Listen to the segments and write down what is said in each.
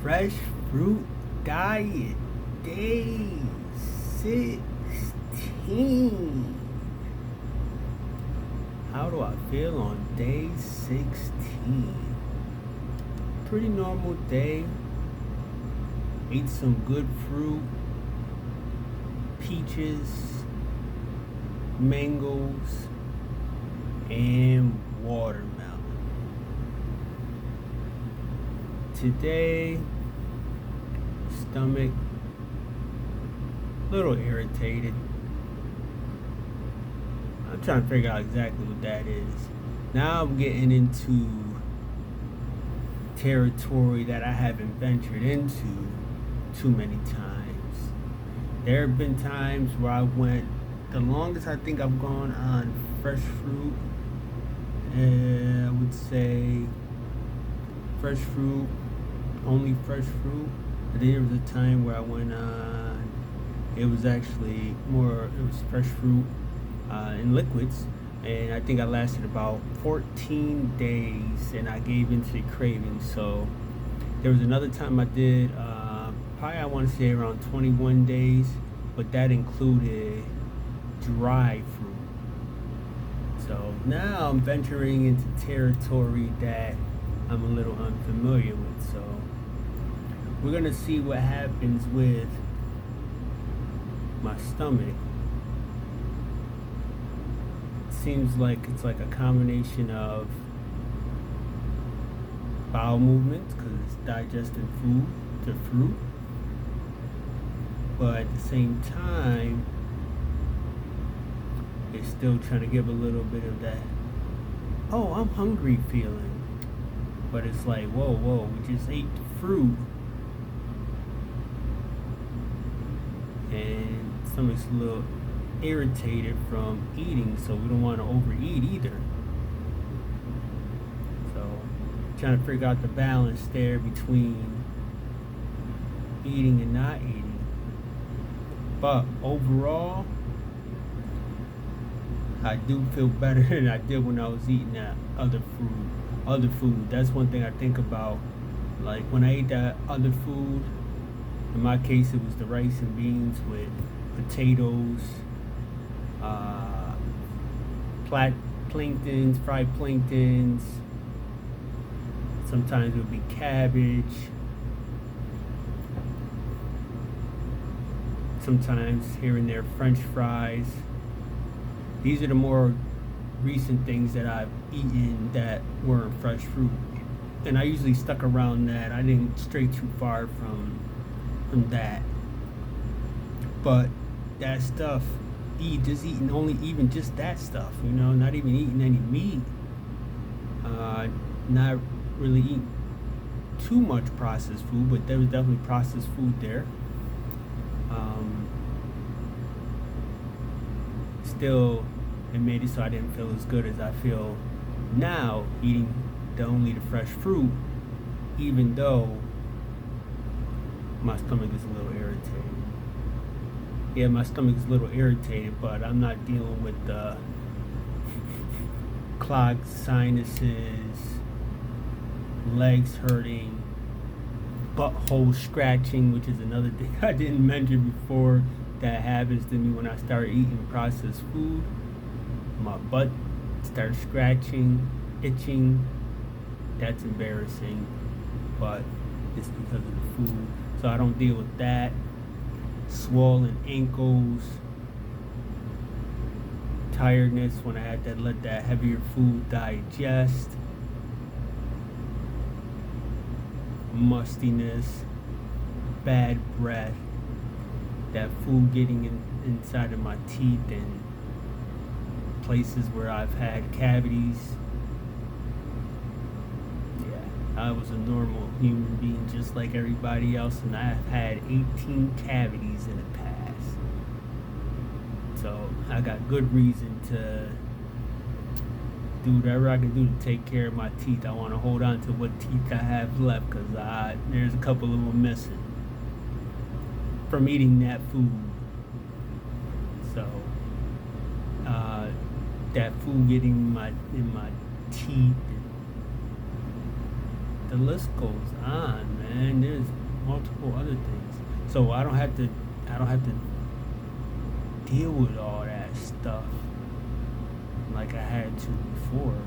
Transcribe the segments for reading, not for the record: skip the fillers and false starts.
Fresh Fruit Diet, day 16. How do I feel on day 16? Pretty normal day. Ate some good fruit, peaches, mangoes, and watermelon. Today, stomach a little irritated. I'm trying to figure out exactly what that is. Now I'm getting into territory that I haven't ventured into too many times. There have been times where I went, the longest I think I've gone on fresh fruit, I would say fresh fruit, only fresh fruit. And then there was a time where I went on, it was actually more, it was fresh fruit in liquids. And I think I lasted about 14 days and I gave into the craving. So there was another time I did, probably I want to say around 21 days, but that included dry fruit. So now I'm venturing into territory that I'm a little unfamiliar with. So we're gonna see what happens with my stomach. It seems like it's like a combination of bowel movements because it's digesting food to fruit, but at the same time it's still trying to give a little bit of that, oh, I'm hungry feeling. But it's like, whoa, we just ate fruit and stomach's a little irritated from eating, so we don't want to overeat either. So trying to figure out the balance there between eating and not eating. But overall, I do feel better than I did when I was eating that other food. That's one thing I think about. Like when I ate that other food, in my case it was the rice and beans with potatoes, planktons, fried planktons. Sometimes it would be cabbage. Sometimes here and there French fries. These are the more recent things that I've eaten that weren't fresh fruit. And I usually stuck around that. I didn't stray too far from that. But that stuff, just eating only even just that stuff, not even eating any meat. Not really eating too much processed food, but there was definitely processed food there. Still, it made it so I didn't feel as good as I feel now eating only the fresh fruit, even though my stomach is a little irritated. Yeah, my stomach is a little irritated, but I'm not dealing with the clogged sinuses, legs hurting, butthole scratching, which is another thing I didn't mention before that happens to me when I start eating processed food. My butt starts scratching, itching. That's embarrassing, but it's because of the food. So I don't deal with that. Swollen ankles, tiredness when I had to let that heavier food digest, mustiness, bad breath, that food getting inside of my teeth and places where I've had cavities. I was a normal human being just like everybody else, and I've had 18 cavities in the past. So I got good reason to do whatever I can do to take care of my teeth. I want to hold on to what teeth I have left because there's a couple of them missing from eating that food. So that food getting in my teeth, the list goes on, man. There's multiple other things. So I don't have to deal with all that stuff like I had to before.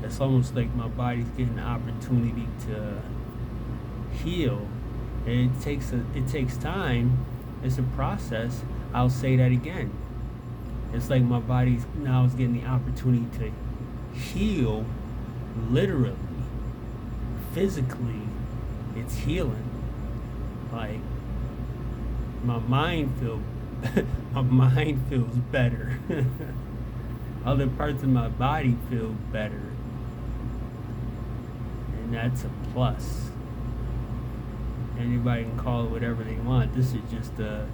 It's almost like my body's getting the opportunity to heal. It takes time. It's a process. I'll say that again. It's like my body's now is getting the opportunity to heal literally, physically. It's healing. Like my mind feel my mind feels better. Other parts of my body feel better. And that's a plus. Anybody can call it whatever they want. This is just the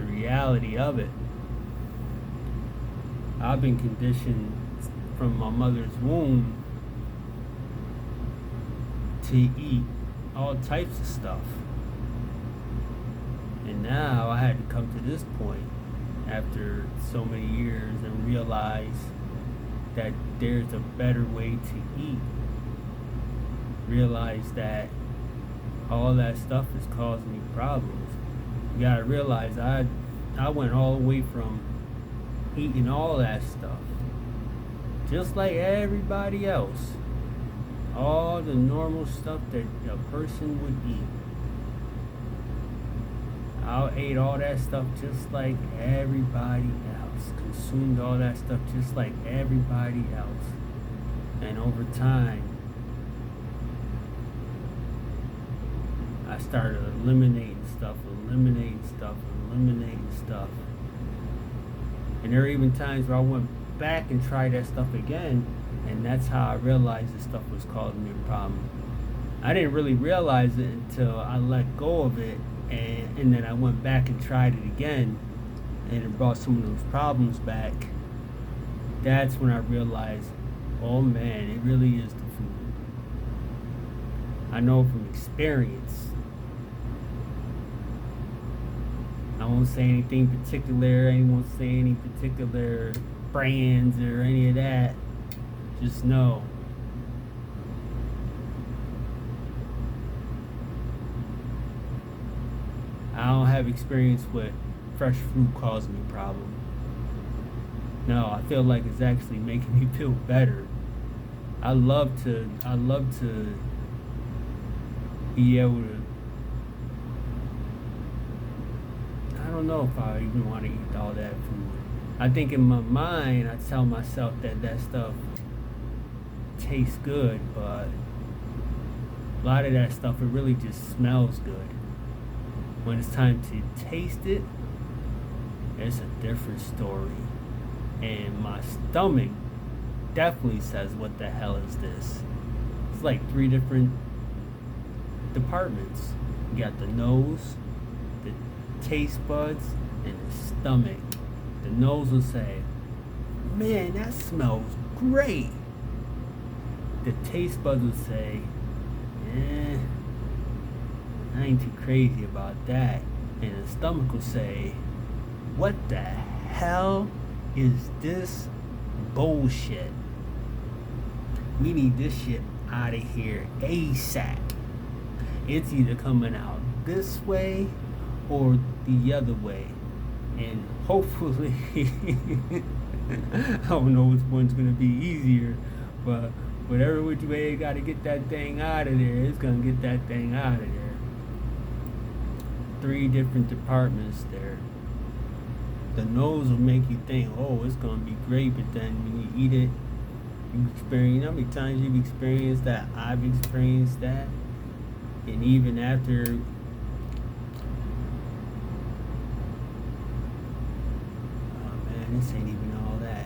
reality of it. I've been conditioned from my mother's womb to eat all types of stuff. And now I had to come to this point after so many years and realize that there's a better way to eat. Realize that all that stuff is causing me problems. You gotta realize I went all the way from eating all that stuff, just like everybody else, all the normal stuff that a person would eat. I ate all that stuff just like everybody else, consumed all that stuff just like everybody else. And over time, I started eliminating stuff. And there were even times where I went back and tried that stuff again, and that's how I realized this stuff was causing me a problem. I didn't really realize it until I let go of it, and then I went back and tried it again, and it brought some of those problems back. That's when I realized, oh man, it really is the food. I know from experience. I won't say anything particular. I won't say any particular brands or any of that. Just know. I don't have experience with fresh fruit causing me problem. No, I feel like it's actually making me feel better. I love to be able to. I don't know if I even want to eat all that food. I think in my mind, I tell myself that stuff tastes good, but a lot of that stuff, it really just smells good. When it's time to taste it, it's a different story. And my stomach definitely says, what the hell is this? It's like 3 different departments. You got the nose, the taste buds, and the stomach. The nose will say, man, that smells great. The taste buds will say, I ain't too crazy about that. And the stomach will say, what the hell is this bullshit? We need this shit out of here ASAP. It's either coming out this way or the other way. And hopefully, I don't know which one's going to be easier, but whatever which way you got to get that thing out of there, it's going to get that thing out of there. 3 different departments there. The nose will make you think, oh, it's going to be great, but then when you eat it, you experience, how many times you've experienced that? I've experienced that. And even after, oh man, this ain't even all that.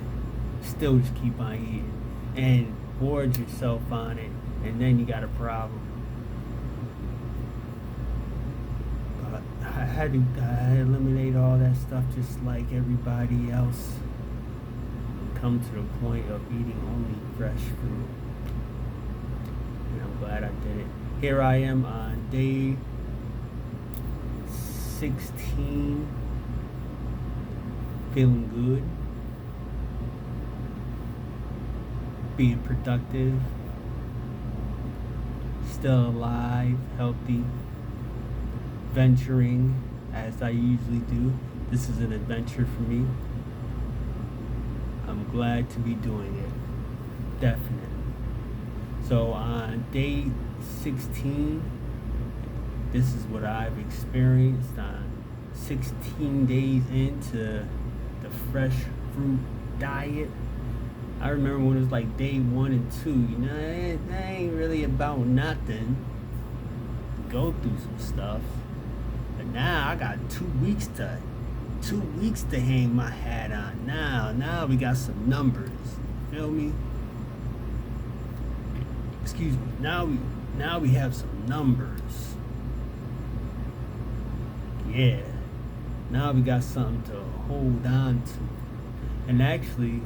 Still just keep on eating and gorge yourself on it, and then you got a problem. But I had to eliminate all that stuff just like everybody else. Come to the point of eating only fresh fruit. And I'm glad I did it. Here I am on day 16, feeling good, being productive, still alive, healthy, venturing as I usually do. This is an adventure for me. I'm glad to be doing it. Definitely. So on day 16, this is what I've experienced on 16 days into the fresh fruit diet. I remember when it was like day 1 and 2, that ain't really about nothing. Go through some stuff. But now I got 2 weeks to hang my hat on. Now we got some numbers. Feel me? Excuse me. Now we have some numbers. Yeah. Now we got something to hold on to. And actually,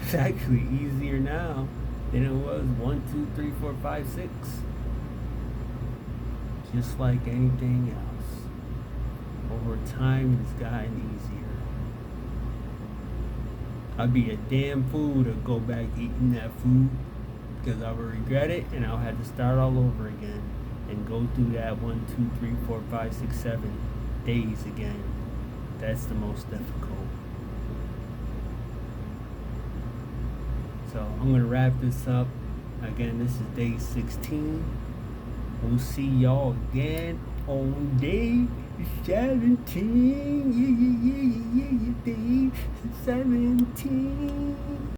it's actually easier now than it was 1, 2, 3, 4, 5, 6. Just like anything else. Over time, it's gotten easier. I'd be a damn fool to go back eating that food because I would regret it and I'll have to start all over again and go through that 1, 2, 3, 4, 5, 6, 7 days again. That's the most difficult. So I'm going to wrap this up. Again, this is day 16. We'll see y'all again on day 17. Yeah, day 17.